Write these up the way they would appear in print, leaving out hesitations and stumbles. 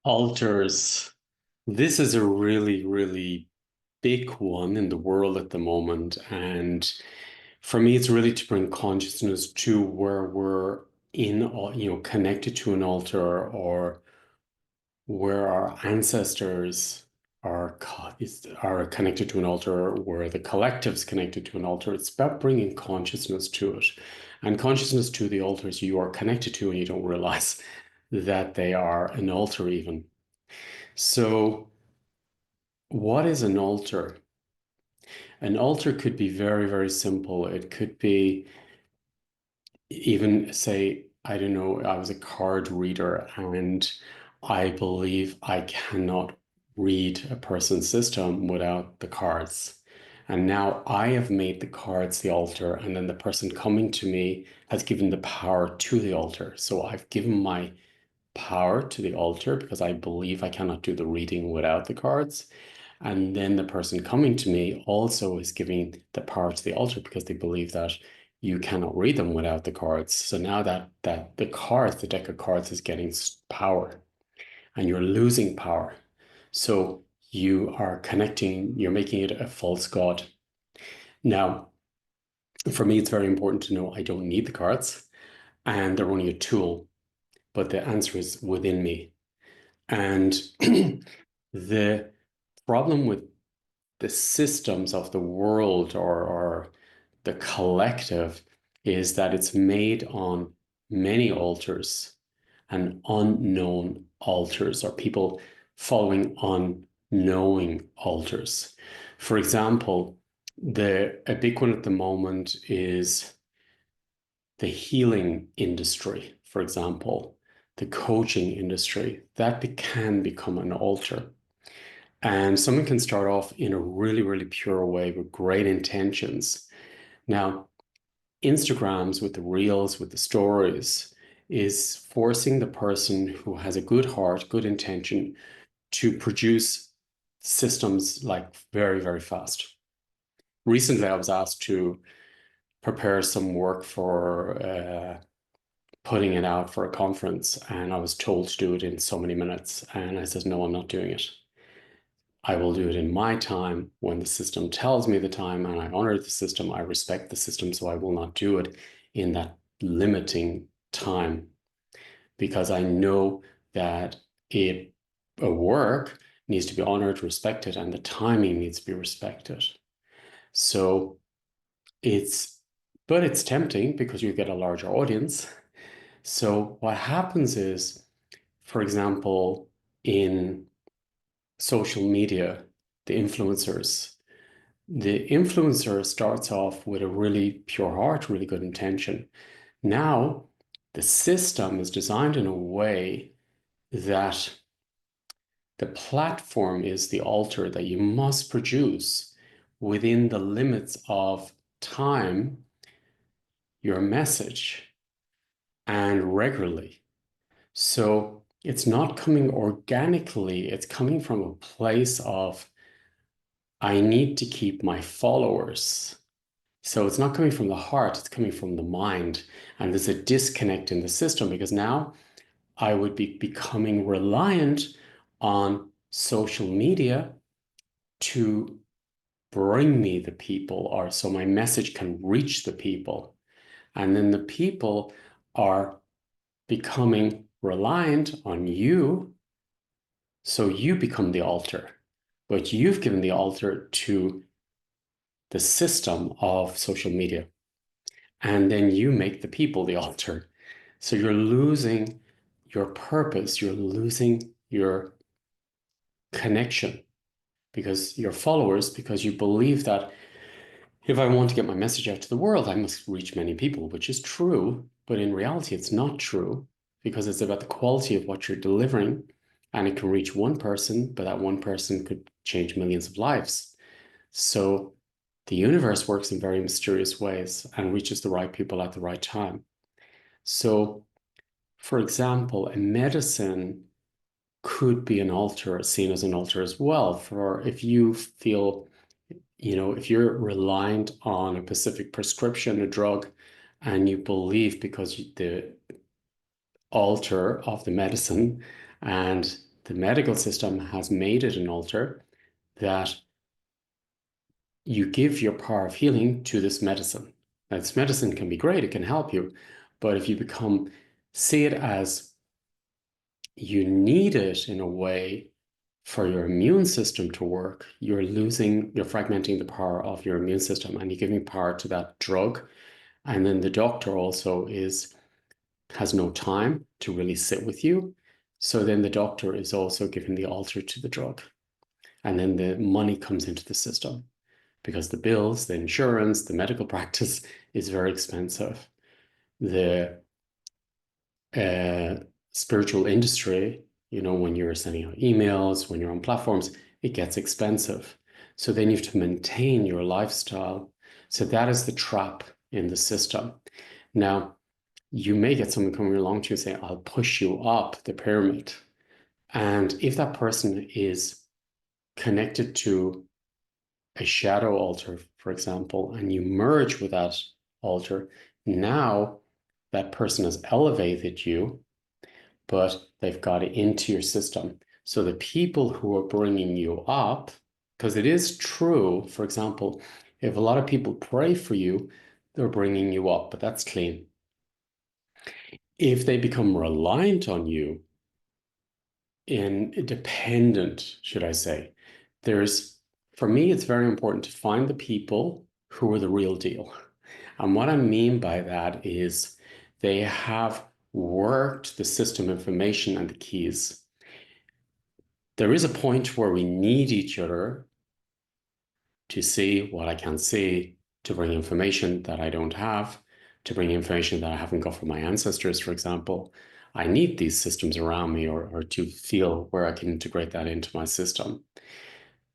Alters. This is a really, really big one in the world at the moment. And for me, it's really to bring consciousness to where we're connected to an altar or where our ancestors are connected to an altar, where the collective's connected to an altar. It's about bringing consciousness to it. And consciousness to the altars you are connected to, and you don't realize that they are an altar even. So, what is an altar? An altar could be very, very simple. It could be even say, I don't know, I was a card reader and I believe I cannot read a person's system without the cards. And now I have made the cards the altar, and then the person coming to me has given the power to the altar. So I've given my power to the altar because I believe I cannot do the reading without the cards. And then the person coming to me also is giving the power to the altar because they believe that you cannot read them without the cards. So now that the deck of cards is getting power and you're losing power. So you are connecting, you're making it a false god. Now, for me, it's very important to know I don't need the cards and they're only a tool, but the answer is within me. And the problem with the systems of the world or the collective is that it's made on many altars and unknown altars, or people following unknowing altars. For example, a big one at the moment is the healing industry, for example, the coaching industry. That can become an altar. And someone can start off in a really, really pure way with great intentions. Now, Instagrams with the reels, with the stories, is forcing the person who has a good heart, good intention to produce systems like very, very fast. Recently, I was asked to prepare some work for putting it out for a conference, and I was told to do it in so many minutes. And I said, no, I'm not doing it. I will do it in my time when the system tells me the time, and I honor the system. I respect the system, so I will not do it in that limiting time because I know that a work needs to be honored, respected, and the timing needs to be respected. So it's, but it's tempting because you get a larger audience. So what happens is, for example, in social media, the influencer starts off with a really pure heart, really good intention. Now, the system is designed in a way that the platform is the altar that you must produce within the limits of time, your message, and regularly. So it's not coming organically, it's coming from a place of I need to keep my followers. So it's not coming from the heart, it's coming from the mind. And there's a disconnect in the system because now I would be becoming reliant on social media to bring me the people, or so my message can reach the people. And then the people are becoming reliant on you. So you become the altar, but you've given the altar to the system of social media. And then you make the people the altar. So you're losing your purpose, you're losing your connection because your followers, because you believe that if I want to get my message out to the world, I must reach many people, which is true. But in reality, it's not true because it's about the quality of what you're delivering. And it can reach one person, but that one person could change millions of lives. So the universe works in very mysterious ways and reaches the right people at the right time. So, for example, a medicine could be an altar, seen as an altar as well. For if you feel, if you're reliant on a specific prescription, a drug, and you believe because the altar of the medicine and the medical system has made it an altar that you give your power of healing to this medicine. Now, this medicine can be great, it can help you, but if you see it as you need it in a way for your immune system to work, you're fragmenting the power of your immune system and you're giving power to that drug. And then the doctor also has no time to really sit with you. So then the doctor is also giving the alter to the drug. And then the money comes into the system because the bills, the insurance, the medical practice is very expensive. The spiritual industry, when you're sending out emails, when you're on platforms, it gets expensive. So then you have to maintain your lifestyle. So that is the trap in the system. Now, you may get someone coming along to you saying, I'll push you up the pyramid. And if that person is connected to a shadow altar, for example, and you merge with that altar, now that person has elevated you, but they've got it into your system. So the people who are bringing you up, because it is true, for example, if a lot of people pray for you, they're bringing you up, but that's clean. If they become reliant on you, dependent, should I say, for me, it's very important to find the people who are the real deal. And what I mean by that is they have worked the system information and the keys. There is a point where we need each other to see what I can't see, to bring information that I don't have, to bring information that I haven't got from my ancestors, for example. I need these systems around me or to feel where I can integrate that into my system.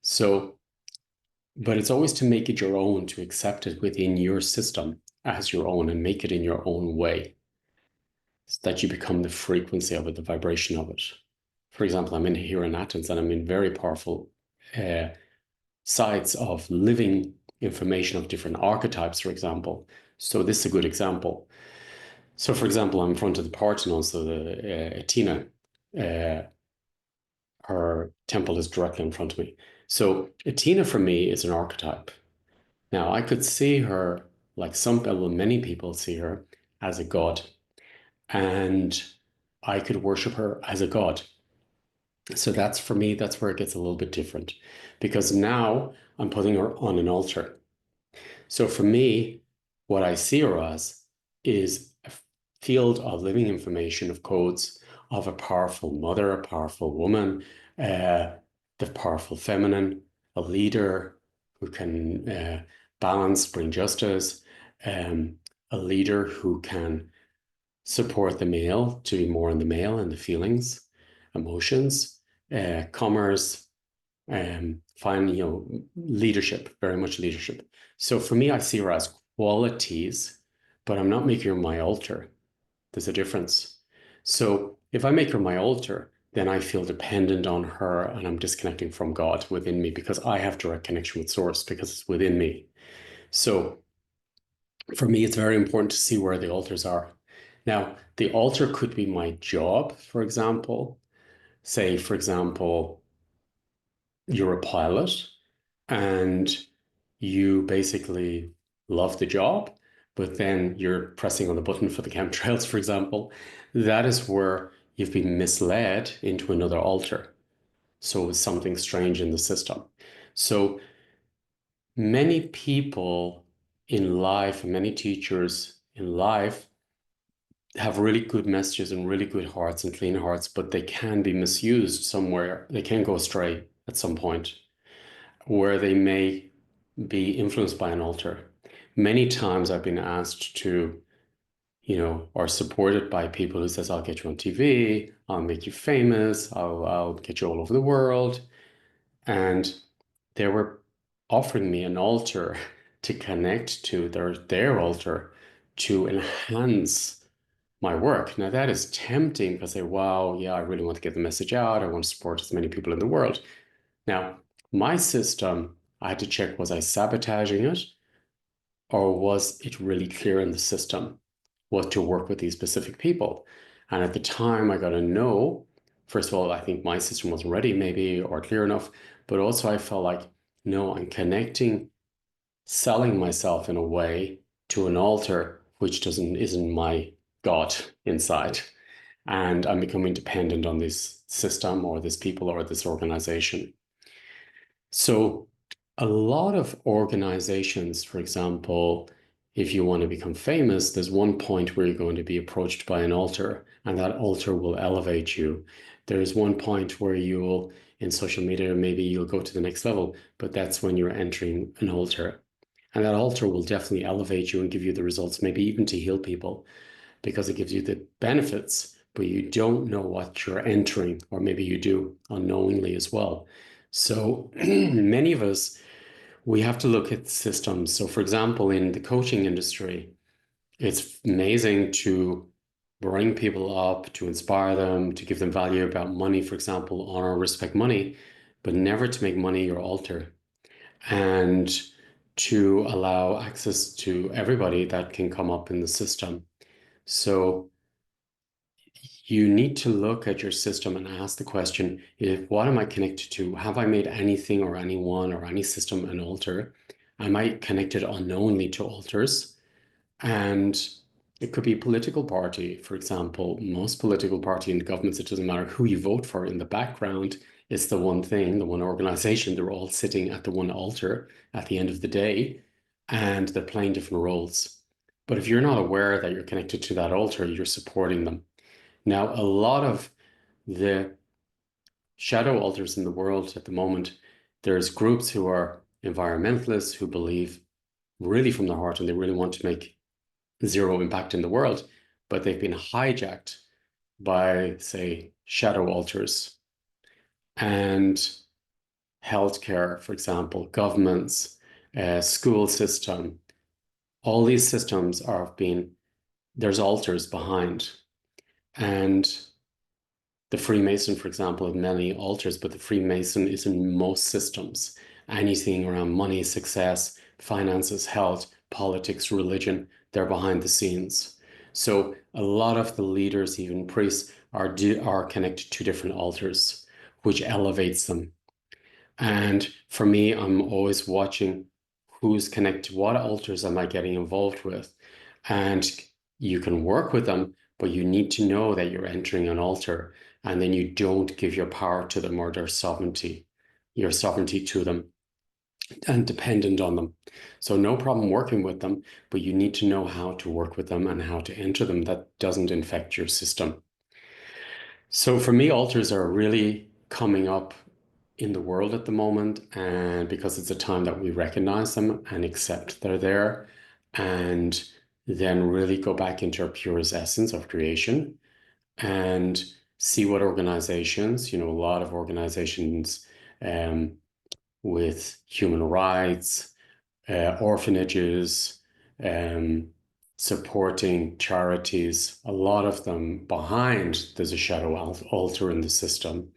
So, but it's always to make it your own, to accept it within your system as your own and make it in your own way so that you become the frequency of it, the vibration of it. For example, I'm here in Athens and I'm in very powerful sites of living information of different archetypes, for example. So this is a good example. So, for example, I'm in front of the Parthenon, so the Athena, her temple is directly in front of me. So Athena for me is an archetype. Now, I could see her, like many people see her as a god, and I could worship her as a god. So for me, that's where it gets a little bit different because now I'm putting her on an altar. So for me, what I see her as is a field of living information, of codes, of a powerful mother, a powerful woman, the powerful feminine, a leader who can balance, bring justice, a leader who can support the male to be more in the male and the feelings, emotions, commerce, leadership, very much leadership. So for me, I see her as qualities, but I'm not making her my altar. There's a difference. So if I make her my altar, then I feel dependent on her and I'm disconnecting from God within me because I have direct connection with Source because it's within me. So for me, it's very important to see where the altars are. Now, the altar could be my job, for example. Say, for example, you're a pilot and you basically love the job, but then you're pressing on the button for the chemtrails, for example. That is where you've been misled into another altar. So it's something strange in the system. So many people in life, many teachers in life have really good messages and really good hearts and clean hearts, but they can be misused somewhere. They can go astray at some point where they may be influenced by an altar. Many times I've been asked to, or supported by people who says, I'll get you on TV, I'll make you famous, I'll get you all over the world. And they were offering me an altar to connect to their altar to enhance my work. Now that is tempting because I say, wow, yeah, I really want to get the message out. I want to support as many people in the world. Now, my system, I had to check, was I sabotaging it or was it really clear in the system what to work with these specific people? And at the time I got a no, first of all, I think my system wasn't ready, maybe, or clear enough. But also, I felt like, no, I'm connecting, selling myself in a way to an altar which doesn't isn't my God inside. And I'm becoming dependent on this system or this people or this organization. So a lot of organizations, for example, if you want to become famous, there's one point where you're going to be approached by an altar, and that altar will elevate you. There's one point where you'll, in social media, maybe you'll go to the next level, but that's when you're entering an altar. And that altar will definitely elevate you and give you the results, maybe even to heal people, because it gives you the benefits, but you don't know what you're entering, or maybe you do unknowingly as well. So many of us, we have to look at systems. So, for example, in the coaching industry, it's amazing to bring people up, to inspire them, to give them value about money, for example, honor, respect money, but never to make money your altar, and to allow access to everybody that can come up in the system. So you need to look at your system and ask the question, if what am I connected to? Have I made anything or anyone or any system an altar? Am I connected unknowingly to altars? And it could be a political party, for example. Most political party in the governments, it doesn't matter who you vote for in the background, it's the one thing, the one organization. They're all sitting at the one altar at the end of the day, and they're playing different roles. But if you're not aware that you're connected to that altar, you're supporting them. Now, a lot of the shadow altars in the world at the moment, there's groups who are environmentalists who believe really from their heart and they really want to make zero impact in the world, but they've been hijacked by, say, shadow altars and healthcare, for example, governments, school system. All these systems are being, there's altars behind. And the Freemason, for example, have many altars, but the Freemason is in most systems. Anything around money, success, finances, health, politics, religion, they're behind the scenes. So a lot of the leaders, even priests, are connected to different altars, which elevates them. And for me, I'm always watching who's connected, what altars am I getting involved with? And you can work with them, but you need to know that you're entering an altar, and then you don't give your power to them or their sovereignty, your sovereignty to them and dependent on them. So no problem working with them, but you need to know how to work with them and how to enter them that doesn't infect your system. So for me, altars are really coming up in the world at the moment, and because it's a time that we recognize them and accept they're there, and then really go back into our purest essence of creation and see what organizations, a lot of organizations um, with human rights, orphanages, um, supporting charities, a lot of them behind there's a shadow altar in the system.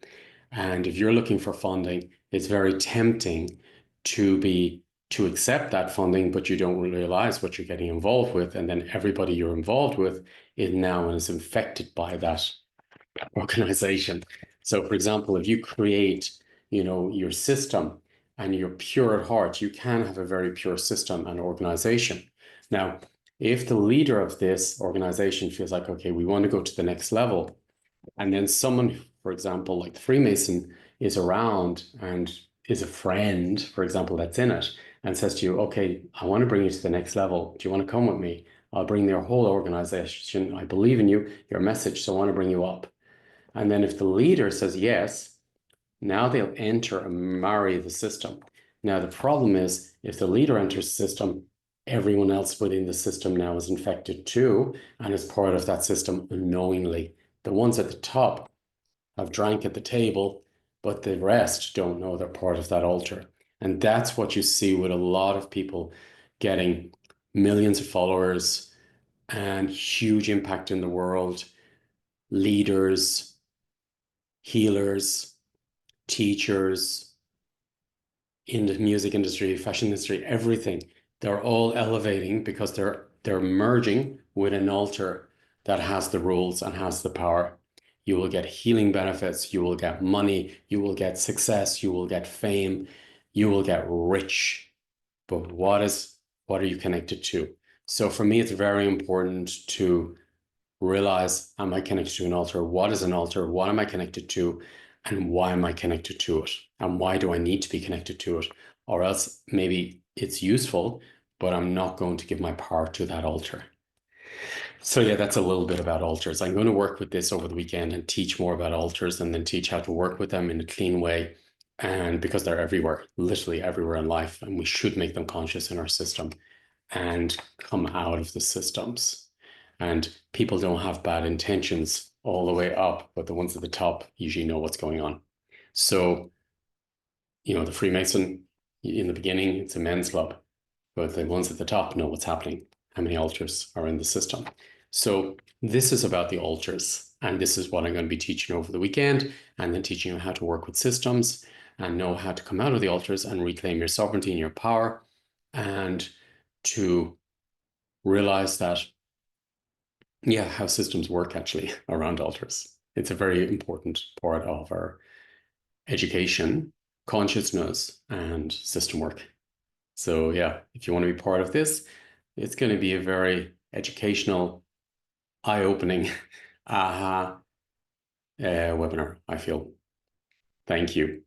And if you're looking for funding, it's very tempting to accept that funding, but you don't realize what you're getting involved with. And then everybody you're involved with is now is infected by that organization. So for example, if you create, your system and you're pure at heart, you can have a very pure system and organization. Now, if the leader of this organization feels like, okay, we want to go to the next level, and then someone, for example, like the Freemason is around and is a friend, for example, that's in it, and says to you, okay, I want to bring you to the next level. Do you want to come with me? I'll bring their whole organization. I believe in you, your message, so I want to bring you up. And then if the leader says yes, now they'll enter and marry the system. Now, the problem is if the leader enters the system, everyone else within the system now is infected too and is part of that system unknowingly. The ones at the top have drank at the table, but the rest don't know they're part of that altar. And that's what you see with a lot of people getting millions of followers and huge impact in the world, leaders, healers, teachers in the music industry, fashion industry, everything. They're all elevating because they're merging with an altar that has the rules and has the power. You will get healing benefits. You will get money. You will get success. You will get fame. You will get rich. But what are you connected to? So for me, it's very important to realize, am I connected to an altar? What is an altar? What am I connected to? And why am I connected to it? And why do I need to be connected to it? Or else maybe it's useful, but I'm not going to give my power to that altar. So yeah, that's a little bit about altars. I'm going to work with this over the weekend and teach more about altars and then teach how to work with them in a clean way. And because they're everywhere, literally everywhere in life, and we should make them conscious in our system and come out of the systems. And people don't have bad intentions all the way up, but the ones at the top usually know what's going on. So, the Freemason in the beginning, it's a men's club, but the ones at the top know what's happening, how many altars are in the system. So this is about the altars, and this is what I'm going to be teaching over the weekend, and then teaching you how to work with systems and know how to come out of the altars and reclaim your sovereignty and your power, and to realize that, yeah, how systems work actually around altars. It's a very important part of our education, consciousness, and system work. So yeah, if you want to be part of this, it's going to be a very educational, eye-opening aha webinar, I feel. Thank you.